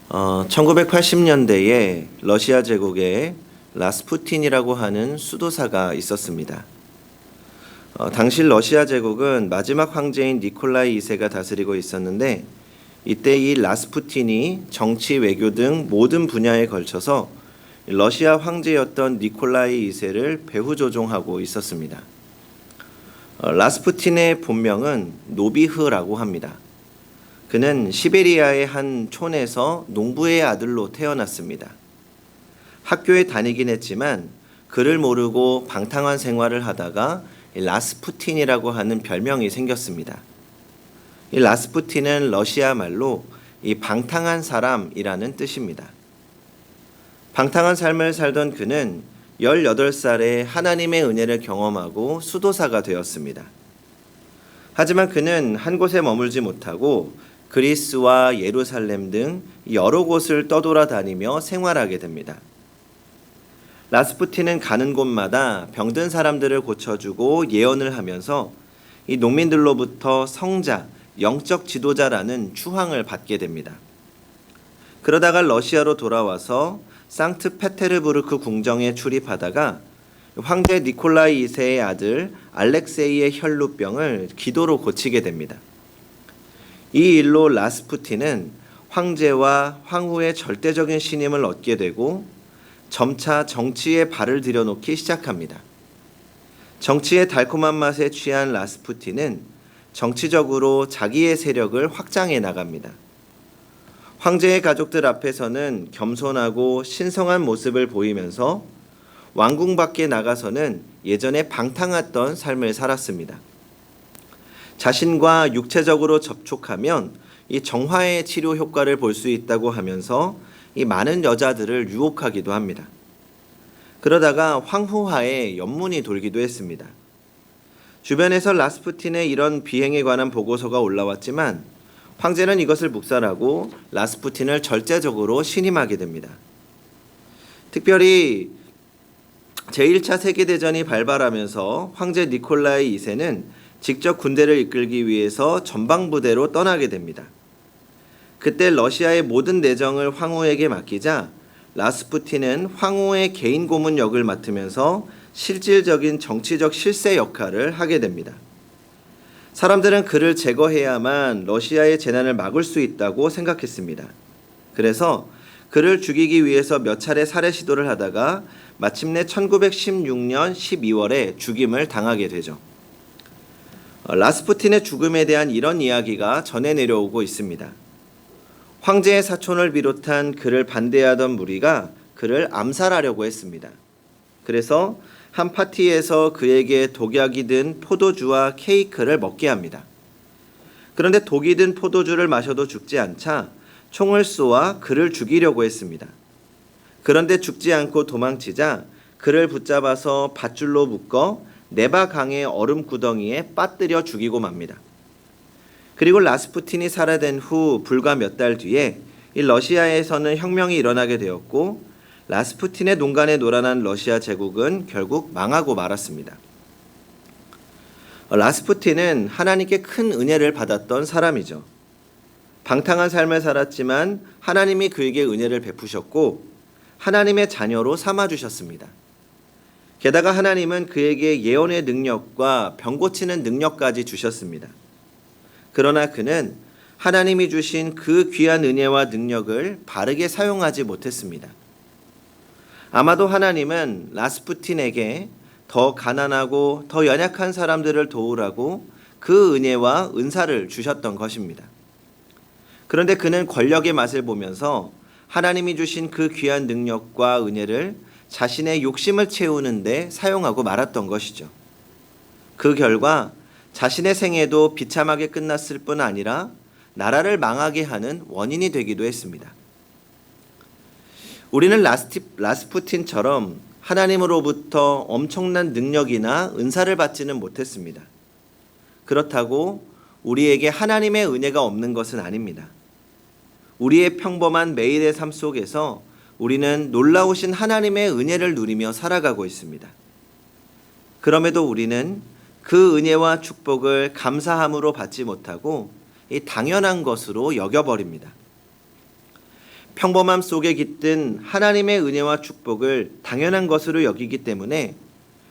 1980년대에 러시아 제국에 라스푸틴이라고 하는 수도사가 있었습니다. 당시 러시아 제국은 마지막 황제인 니콜라이 2세가 다스리고 있었는데 이때 이 라스푸틴이 정치, 외교 등 모든 분야에 걸쳐서 러시아 황제였던 니콜라이 2세를 배후조종하고 있었습니다. 라스푸틴의 본명은 노비흐라고 합니다. 그는 시베리아의 한 촌에서 농부의 아들로 태어났습니다. 학교에 다니긴 했지만 그를 모르고 방탕한 생활을 하다가 라스푸틴이라고 하는 별명이 생겼습니다. 이 라스푸틴은 러시아 말로 이 방탕한 사람이라는 뜻입니다. 방탕한 삶을 살던 그는 18살에 하나님의 은혜를 경험하고 수도사가 되었습니다. 하지만 그는 한 곳에 머물지 못하고 그리스와 예루살렘 등 여러 곳을 떠돌아다니며 생활하게 됩니다. 라스푸틴은 가는 곳마다 병든 사람들을 고쳐주고 예언을 하면서 이 농민들로부터 성자, 영적 지도자라는 추앙을 받게 됩니다. 그러다가 러시아로 돌아와서 상트페테르부르크 궁정에 출입하다가 황제 니콜라이 2세의 아들 알렉세이의 혈루병을 기도로 고치게 됩니다. 이 일로 라스푸틴은 황제와 황후의 절대적인 신임을 얻게 되고 점차 정치에 발을 들여놓기 시작합니다. 정치의 달콤한 맛에 취한 라스푸틴은 정치적으로 자기의 세력을 확장해 나갑니다. 황제의 가족들 앞에서는 겸손하고 신성한 모습을 보이면서 왕궁 밖에 나가서는 예전에 방탕했던 삶을 살았습니다. 자신과 육체적으로 접촉하면 이 정화의 치료 효과를 볼 수 있다고 하면서 이 많은 여자들을 유혹하기도 합니다. 그러다가 황후화에 연문이 돌기도 했습니다. 주변에서 라스푸틴의 이런 비행에 관한 보고서가 올라왔지만 황제는 이것을 묵살하고 라스푸틴을 절제적으로 신임하게 됩니다. 특별히 제1차 세계대전이 발발하면서 황제 니콜라이 2세는 직접 군대를 이끌기 위해서 전방부대로 떠나게 됩니다. 그때 러시아의 모든 내정을 황후에게 맡기자 라스푸틴은 황후의 개인 고문 역을 맡으면서 실질적인 정치적 실세 역할을 하게 됩니다. 사람들은 그를 제거해야만 러시아의 재난을 막을 수 있다고 생각했습니다. 그래서 그를 죽이기 위해서 몇 차례 살해 시도를 하다가 마침내 1916년 12월에 죽임을 당하게 되죠. 라스푸틴의 죽음에 대한 이런 이야기가 전해 내려오고 있습니다. 황제의 사촌을 비롯한 그를 반대하던 무리가 그를 암살하려고 했습니다. 그래서 한 파티에서 그에게 독약이 든 포도주와 케이크를 먹게 합니다. 그런데 독이 든 포도주를 마셔도 죽지 않자 총을 쏘아 그를 죽이려고 했습니다. 그런데 죽지 않고 도망치자 그를 붙잡아서 밧줄로 묶어 네바 강의 얼음 구덩이에 빠뜨려 죽이고 맙니다. 그리고 라스푸틴이 살해된 후 불과 몇 달 뒤에 이 러시아에서는 혁명이 일어나게 되었고 라스푸틴의 농간에 놀아난 러시아 제국은 결국 망하고 말았습니다. 라스푸틴은 하나님께 큰 은혜를 받았던 사람이죠. 방탕한 삶을 살았지만 하나님이 그에게 은혜를 베푸셨고 하나님의 자녀로 삼아주셨습니다. 게다가 하나님은 그에게 예언의 능력과 병 고치는 능력까지 주셨습니다. 그러나 그는 하나님이 주신 그 귀한 은혜와 능력을 바르게 사용하지 못했습니다. 아마도 하나님은 라스푸틴에게 더 가난하고 더 연약한 사람들을 도우라고 그 은혜와 은사를 주셨던 것입니다. 그런데 그는 권력의 맛을 보면서 하나님이 주신 그 귀한 능력과 은혜를 자신의 욕심을 채우는 데 사용하고 말았던 것이죠. 그 결과 자신의 생애도 비참하게 끝났을 뿐 아니라 나라를 망하게 하는 원인이 되기도 했습니다. 우리는 라스푸틴처럼 하나님으로부터 엄청난 능력이나 은사를 받지는 못했습니다. 그렇다고 우리에게 하나님의 은혜가 없는 것은 아닙니다. 우리의 평범한 매일의 삶 속에서 우리는 놀라우신 하나님의 은혜를 누리며 살아가고 있습니다. 그럼에도 우리는 그 은혜와 축복을 감사함으로 받지 못하고 당연한 것으로 여겨버립니다. 평범함 속에 깃든 하나님의 은혜와 축복을 당연한 것으로 여기기 때문에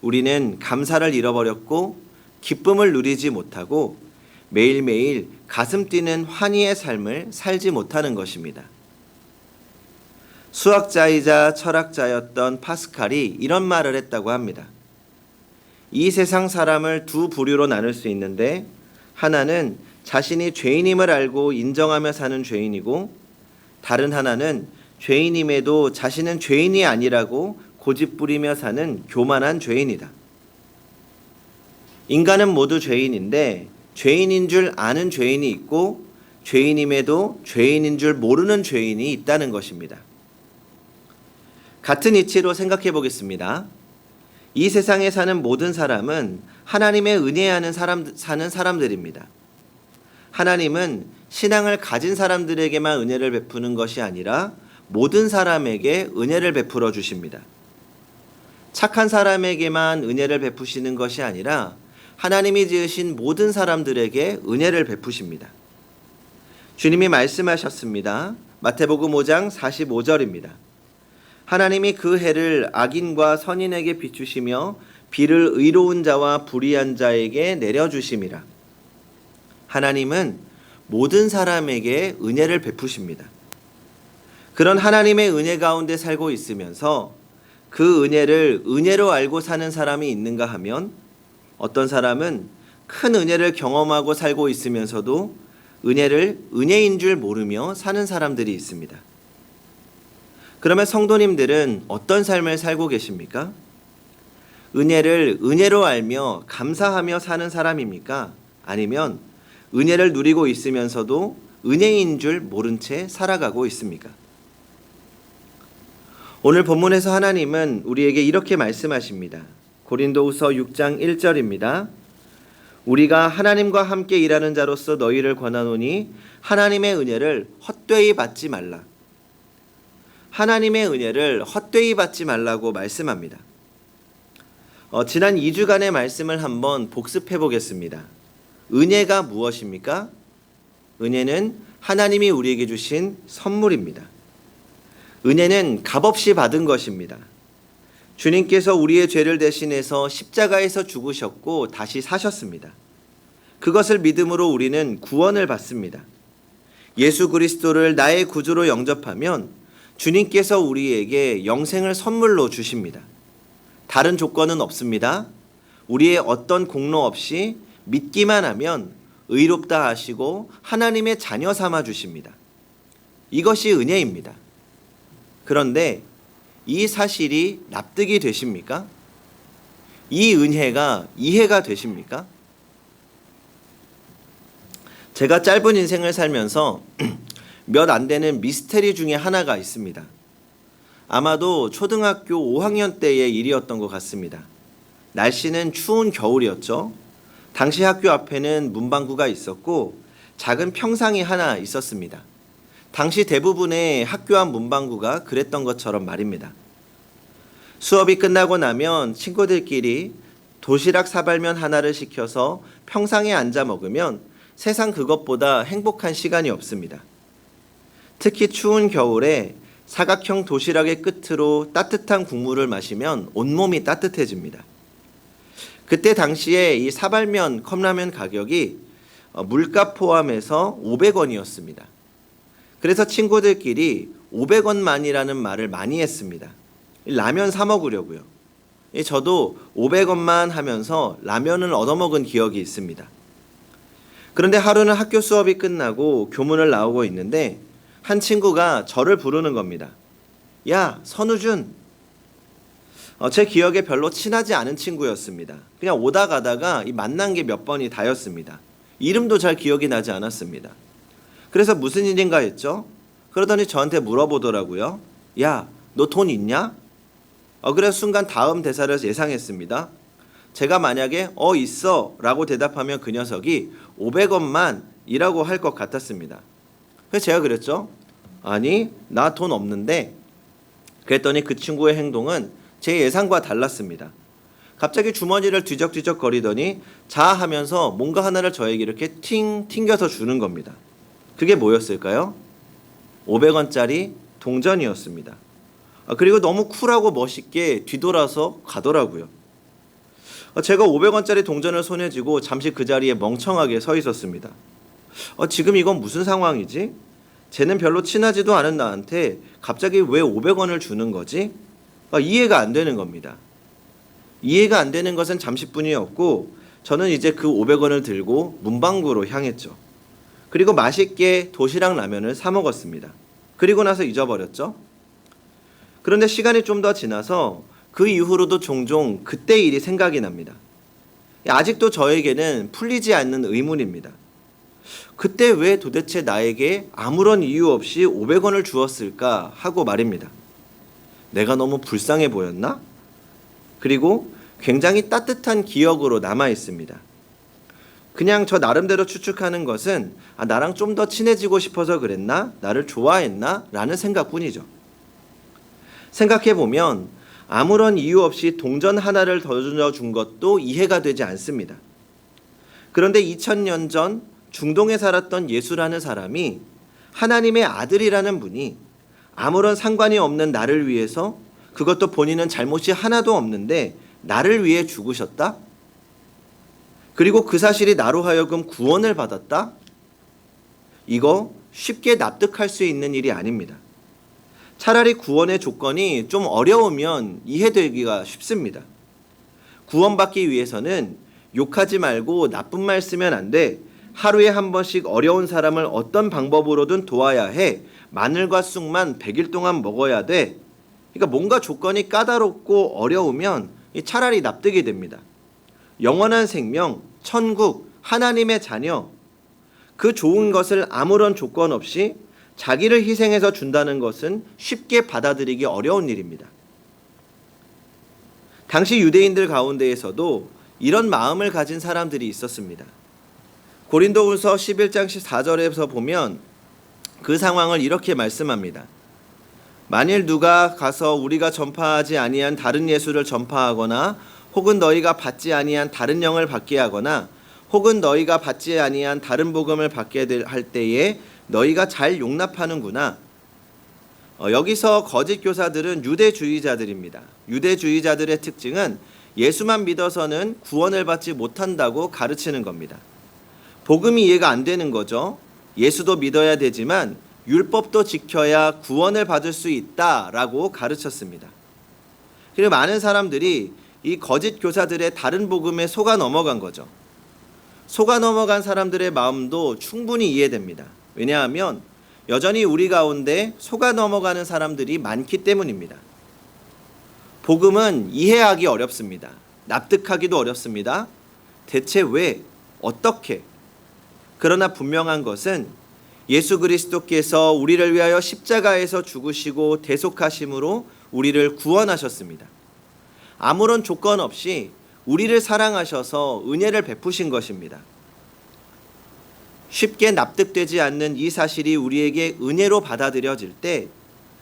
우리는 감사를 잃어버렸고 기쁨을 누리지 못하고 매일매일 가슴 뛰는 환희의 삶을 살지 못하는 것입니다. 수학자이자 철학자였던 파스칼이 이런 말을 했다고 합니다. 이 세상 사람을 두 부류로 나눌 수 있는데 하나는 자신이 죄인임을 알고 인정하며 사는 죄인이고 다른 하나는 죄인임에도 자신은 죄인이 아니라고 고집부리며 사는 교만한 죄인이다. 인간은 모두 죄인인데 죄인인 줄 아는 죄인이 있고 죄인임에도 죄인인 줄 모르는 죄인이 있다는 것입니다. 같은 이치로 생각해 보겠습니다. 이 세상에 사는 모든 사람은 하나님의 은혜 안에 사는 사람들입니다. 하나님은 신앙을 가진 사람들에게만 은혜를 베푸는 것이 아니라 모든 사람에게 은혜를 베풀어 주십니다. 착한 사람에게만 은혜를 베푸시는 것이 아니라 하나님이 지으신 모든 사람들에게 은혜를 베푸십니다. 주님이 말씀하셨습니다. 마태복음 5장 45절입니다. 하나님이 그 해를 악인과 선인에게 비추시며 비를 의로운 자와 불의한 자에게 내려주심이라. 하나님은 모든 사람에게 은혜를 베푸십니다. 그런 하나님의 은혜 가운데 살고 있으면서 그 은혜를 은혜로 알고 사는 사람이 있는가 하면 어떤 사람은 큰 은혜를 경험하고 살고 있으면서도 은혜를 은혜인 줄 모르며 사는 사람들이 있습니다. 그러면 성도님들은 어떤 삶을 살고 계십니까? 은혜를 은혜로 알며 감사하며 사는 사람입니까? 아니면 은혜를 누리고 있으면서도 은혜인 줄 모른 채 살아가고 있습니까? 오늘 본문에서 하나님은 우리에게 이렇게 말씀하십니다. 고린도후서 6장 1절입니다. 우리가 하나님과 함께 일하는 자로서 너희를 권하노니 하나님의 은혜를 헛되이 받지 말라. 하나님의 은혜를 헛되이 받지 말라고 말씀합니다. 지난 2주간의 말씀을 한번 복습해 보겠습니다. 은혜가 무엇입니까? 은혜는 하나님이 우리에게 주신 선물입니다. 은혜는 값없이 받은 것입니다. 주님께서 우리의 죄를 대신해서 십자가에서 죽으셨고 다시 사셨습니다. 그것을 믿음으로 우리는 구원을 받습니다. 예수 그리스도를 나의 구주로 영접하면 주님께서 우리에게 영생을 선물로 주십니다. 다른 조건은 없습니다. 우리의 어떤 공로 없이 믿기만 하면 의롭다 하시고 하나님의 자녀 삼아 주십니다. 이것이 은혜입니다. 그런데 이 사실이 납득이 되십니까? 이 은혜가 이해가 되십니까? 제가 짧은 인생을 살면서 몇 안 되는 미스테리 중에 하나가 있습니다. 아마도 초등학교 5학년 때의 일이었던 것 같습니다. 날씨는 추운 겨울이었죠. 당시 학교 앞에는 문방구가 있었고 작은 평상이 하나 있었습니다. 당시 대부분의 학교 앞 문방구가 그랬던 것처럼 말입니다. 수업이 끝나고 나면 친구들끼리 도시락 사발면 하나를 시켜서 평상에 앉아 먹으면 세상 그것보다 행복한 시간이 없습니다. 특히 추운 겨울에 사각형 도시락의 끝으로 따뜻한 국물을 마시면 온몸이 따뜻해집니다. 그때 당시에 이 사발면 컵라면 가격이 물가 포함해서 500원이었습니다. 그래서 친구들끼리 500원만이라는 말을 많이 했습니다. 라면 사 먹으려고요. 저도 500원만 하면서 라면을 얻어먹은 기억이 있습니다. 그런데 하루는 학교 수업이 끝나고 교문을 나오고 있는데 한 친구가 저를 부르는 겁니다. 야, 선우준. 제 기억에 별로 친하지 않은 친구였습니다. 그냥 오다 가다가 만난 게 몇 번이 다였습니다. 이름도 잘 기억이 나지 않았습니다. 그래서 무슨 일인가 했죠? 그러더니 저한테 물어보더라고요. 야, 너 돈 있냐? 그래서 순간 다음 대사를 예상했습니다. 제가 만약에 있어 라고 대답하면 그 녀석이 500원만 이라고 할 것 같았습니다. 그래서 제가 그랬죠. 아니, 나 돈 없는데. 그랬더니 그 친구의 행동은 제 예상과 달랐습니다. 갑자기 주머니를 뒤적뒤적 거리더니 자 하면서 뭔가 하나를 저에게 이렇게 튕겨서 주는 겁니다. 그게 뭐였을까요? 500원짜리 동전이었습니다. 그리고 너무 쿨하고 멋있게 뒤돌아서 가더라고요. 제가 500원짜리 동전을 손에 쥐고 잠시 그 자리에 멍청하게 서 있었습니다. 지금 이건 무슨 상황이지? 쟤는 별로 친하지도 않은 나한테 갑자기 왜 500원을 주는 거지? 이해가 안 되는 겁니다. 이해가 안 되는 것은 잠시뿐이었고 저는 이제 그 500원을 들고 문방구로 향했죠. 그리고 맛있게 도시락 라면을 사 먹었습니다. 그리고 나서 잊어버렸죠. 그런데 시간이 좀 더 지나서 그 이후로도 종종 그때 일이 생각이 납니다. 아직도 저에게는 풀리지 않는 의문입니다. 그때 왜 도대체 나에게 아무런 이유 없이 500원을 주었을까 하고 말입니다. 내가 너무 불쌍해 보였나? 그리고 굉장히 따뜻한 기억으로 남아 있습니다. 그냥 저 나름대로 추측하는 것은 나랑 좀 더 친해지고 싶어서 그랬나? 나를 좋아했나? 라는 생각뿐이죠. 생각해보면 아무런 이유 없이 동전 하나를 더 준 것도 이해가 되지 않습니다. 그런데 2000년 전 중동에 살았던 예수라는 사람이 하나님의 아들이라는 분이 아무런 상관이 없는 나를 위해서, 그것도 본인은 잘못이 하나도 없는데 나를 위해 죽으셨다? 그리고 그 사실이 나로 하여금 구원을 받았다? 이거 쉽게 납득할 수 있는 일이 아닙니다. 차라리 구원의 조건이 좀 어려우면 이해되기가 쉽습니다. 구원받기 위해서는 욕하지 말고 나쁜 말 쓰면 안 돼. 하루에 한 번씩 어려운 사람을 어떤 방법으로든 도와야 해. 마늘과 쑥만 100일 동안 먹어야 돼. 그러니까 뭔가 조건이 까다롭고 어려우면 차라리 납득이 됩니다. 영원한 생명, 천국, 하나님의 자녀, 그 좋은 것을 아무런 조건 없이 자기를 희생해서 준다는 것은 쉽게 받아들이기 어려운 일입니다. 당시 유대인들 가운데에서도 이런 마음을 가진 사람들이 있었습니다. 고린도후서 11장 14절에서 보면 그 상황을 이렇게 말씀합니다. 만일 누가 가서 우리가 전파하지 아니한 다른 예수를 전파하거나 혹은 너희가 받지 아니한 다른 영을 받게 하거나 혹은 너희가 받지 아니한 다른 복음을 받게 할 때에 너희가 잘 용납하는구나. 여기서 거짓 교사들은 유대주의자들입니다. 유대주의자들의 특징은 예수만 믿어서는 구원을 받지 못한다고 가르치는 겁니다. 복음이 이해가 안 되는 거죠. 예수도 믿어야 되지만 율법도 지켜야 구원을 받을 수 있다라고 가르쳤습니다. 그리고 많은 사람들이 이 거짓 교사들의 다른 복음에 속아 넘어간 거죠. 속아 넘어간 사람들의 마음도 충분히 이해됩니다. 왜냐하면 여전히 우리 가운데 속아 넘어가는 사람들이 많기 때문입니다. 복음은 이해하기 어렵습니다. 납득하기도 어렵습니다. 대체 왜? 어떻게? 그러나 분명한 것은 예수 그리스도께서 우리를 위하여 십자가에서 죽으시고 대속하심으로 우리를 구원하셨습니다. 아무런 조건 없이 우리를 사랑하셔서 은혜를 베푸신 것입니다. 쉽게 납득되지 않는 이 사실이 우리에게 은혜로 받아들여질 때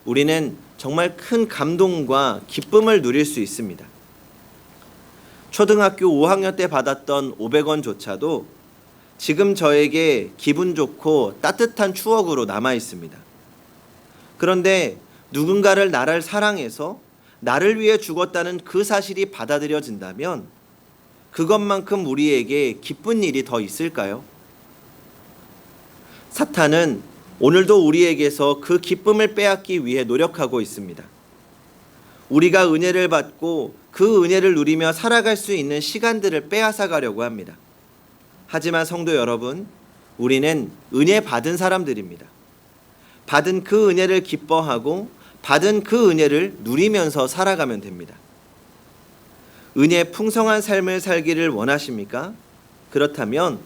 우리는 정말 큰 감동과 기쁨을 누릴 수 있습니다. 초등학교 5학년 때 받았던 500원조차도 지금 저에게 기분 좋고 따뜻한 추억으로 남아 있습니다. 그런데 누군가를 나를 사랑해서 나를 위해 죽었다는 그 사실이 받아들여진다면 그것만큼 우리에게 기쁜 일이 더 있을까요? 사탄은 오늘도 우리에게서 그 기쁨을 빼앗기 위해 노력하고 있습니다. 우리가 은혜를 받고 그 은혜를 누리며 살아갈 수 있는 시간들을 빼앗아 가려고 합니다. 하지만 성도 여러분, 우리는 은혜 받은 사람들입니다. 받은 그 은혜를 기뻐하고 받은 그 은혜를 누리면서 살아가면 됩니다. 은혜 풍성한 삶을 살기를 원하십니까? 그렇다면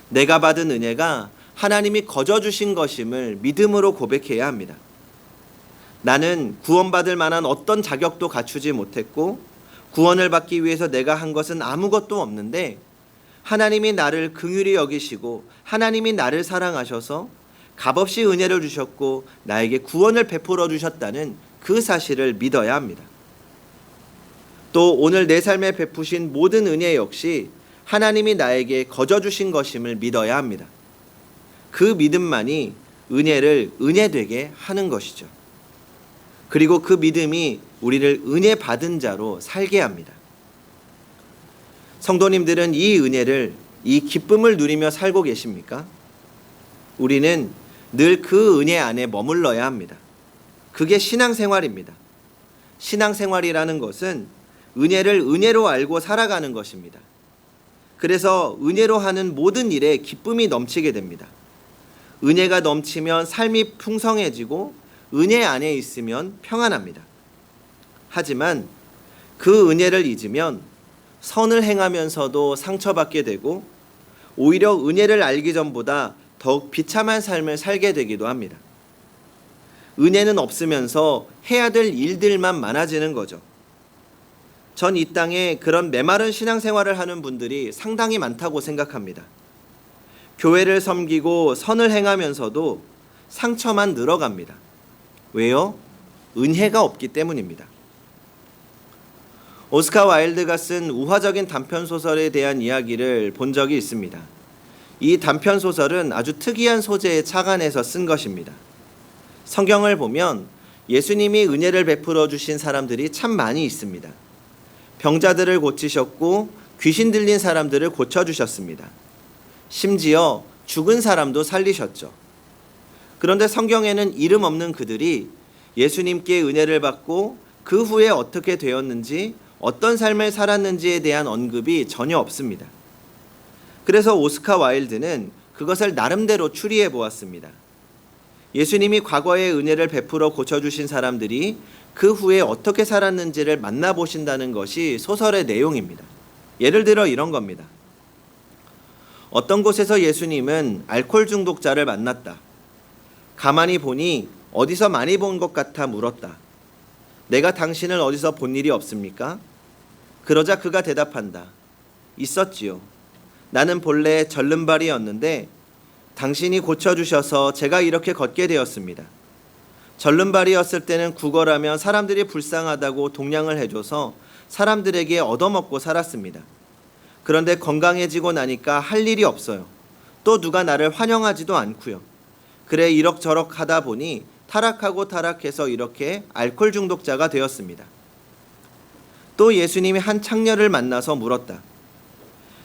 내가 받은 은혜가 하나님이 거저 주신 것임을 믿음으로 고백해야 합니다. 나는 구원받을 만한 어떤 자격도 갖추지 못했고 구원을 받기 위해서 내가 한 것은 아무것도 없는데 하나님이 나를 긍휼히 여기시고 하나님이 나를 사랑하셔서 값없이 은혜를 주셨고 나에게 구원을 베풀어 주셨다는 그 사실을 믿어야 합니다. 또 오늘 내 삶에 베푸신 모든 은혜 역시 하나님이 나에게 거저 주신 것임을 믿어야 합니다. 그 믿음만이 은혜를 은혜되게 하는 것이죠. 그리고 그 믿음이 우리를 은혜 받은 자로 살게 합니다. 성도님들은 이 은혜를, 이 기쁨을 누리며 살고 계십니까? 우리는 늘 그 은혜 안에 머물러야 합니다. 그게 신앙생활입니다. 신앙생활이라는 것은 은혜를 은혜로 알고 살아가는 것입니다. 그래서 은혜로 하는 모든 일에 기쁨이 넘치게 됩니다. 은혜가 넘치면 삶이 풍성해지고 은혜 안에 있으면 평안합니다. 하지만 그 은혜를 잊으면 선을 행하면서도 상처받게 되고 오히려 은혜를 알기 전보다 더욱 비참한 삶을 살게 되기도 합니다. 은혜는 없으면서 해야 될 일들만 많아지는 거죠. 전 이 땅에 그런 메마른 신앙생활을 하는 분들이 상당히 많다고 생각합니다. 교회를 섬기고 선을 행하면서도 상처만 늘어갑니다. 왜요? 은혜가 없기 때문입니다. 오스카 와일드가 쓴 우화적인 단편소설에 대한 이야기를 본 적이 있습니다. 이 단편소설은 아주 특이한 소재에 착안해서 쓴 것입니다. 성경을 보면 예수님이 은혜를 베풀어 주신 사람들이 참 많이 있습니다. 병자들을 고치셨고 귀신 들린 사람들을 고쳐주셨습니다. 심지어 죽은 사람도 살리셨죠. 그런데 성경에는 이름 없는 그들이 예수님께 은혜를 받고 그 후에 어떻게 되었는지, 어떤 삶을 살았는지에 대한 언급이 전혀 없습니다. 그래서 오스카 와일드는 그것을 나름대로 추리해 보았습니다. 예수님이 과거의 은혜를 베풀어 고쳐주신 사람들이 그 후에 어떻게 살았는지를 만나보신다는 것이 소설의 내용입니다. 예를 들어 이런 겁니다. 어떤 곳에서 예수님은 알코올 중독자를 만났다. 가만히 보니 어디서 많이 본 것 같아 물었다. 내가 당신을 어디서 본 일이 없습니까? 그러자 그가 대답한다. 있었지요. 나는 본래 절름발이었는데 당신이 고쳐주셔서 제가 이렇게 걷게 되었습니다. 절름발이었을 때는 구걸하면 사람들이 불쌍하다고 동냥을 해줘서 사람들에게 얻어먹고 살았습니다. 그런데 건강해지고 나니까 할 일이 없어요. 또 누가 나를 환영하지도 않고요. 그래 이럭저럭 하다 보니 타락하고 타락해서 이렇게 알코올 중독자가 되었습니다. 또 예수님이 한 창녀를 만나서 물었다.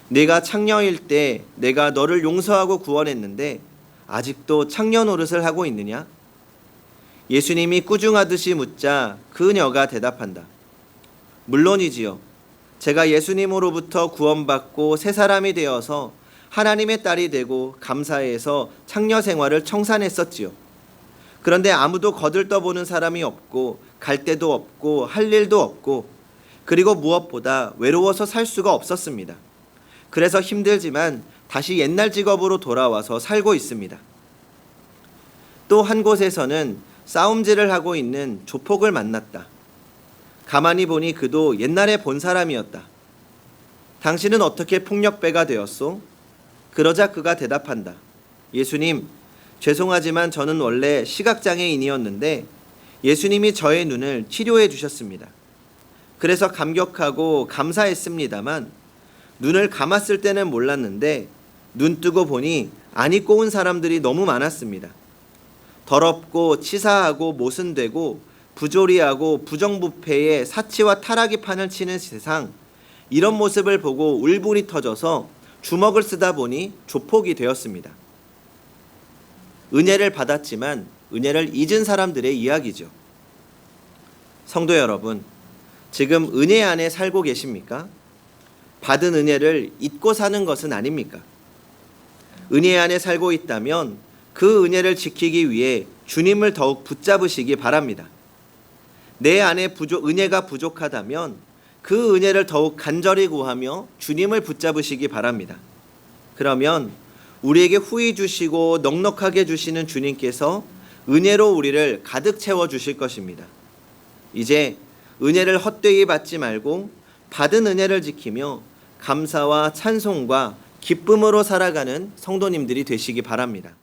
네가 창녀일 때 내가 너를 용서하고 구원했는데 아직도 창녀 노릇을 하고 있느냐? 예수님이 꾸중하듯이 묻자 그녀가 대답한다. 물론이지요. 제가 예수님으로부터 구원받고 새 사람이 되어서 하나님의 딸이 되고 감사해서 창녀 생활을 청산했었지요. 그런데 아무도 거들떠보는 사람이 없고 갈 데도 없고 할 일도 없고 그리고 무엇보다 외로워서 살 수가 없었습니다. 그래서 힘들지만 다시 옛날 직업으로 돌아와서 살고 있습니다. 또 한 곳에서는 싸움질을 하고 있는 조폭을 만났다. 가만히 보니 그도 옛날에 본 사람이었다. 당신은 어떻게 폭력배가 되었소? 그러자 그가 대답한다. 예수님, 죄송하지만 저는 원래 시각장애인이었는데 예수님이 저의 눈을 치료해 주셨습니다. 그래서 감격하고 감사했습니다만 눈을 감았을 때는 몰랐는데 눈 뜨고 보니 안 입고 온 사람들이 너무 많았습니다. 더럽고 치사하고 모순되고 부조리하고 부정부패에 사치와 타락이 판을 치는 세상, 이런 모습을 보고 울분이 터져서 주먹을 쓰다 보니 조폭이 되었습니다. 은혜를 받았지만 은혜를 잊은 사람들의 이야기죠. 성도 여러분, 지금 은혜 안에 살고 계십니까? 받은 은혜를 잊고 사는 것은 아닙니까? 은혜 안에 살고 있다면 그 은혜를 지키기 위해 주님을 더욱 붙잡으시기 바랍니다. 내 안에 은혜가 부족하다면 그 은혜를 더욱 간절히 구하며 주님을 붙잡으시기 바랍니다. 그러면 우리에게 후히 주시고 넉넉하게 주시는 주님께서 은혜로 우리를 가득 채워주실 것입니다. 이제 은혜를 헛되이 받지 말고 받은 은혜를 지키며 감사와 찬송과 기쁨으로 살아가는 성도님들이 되시기 바랍니다.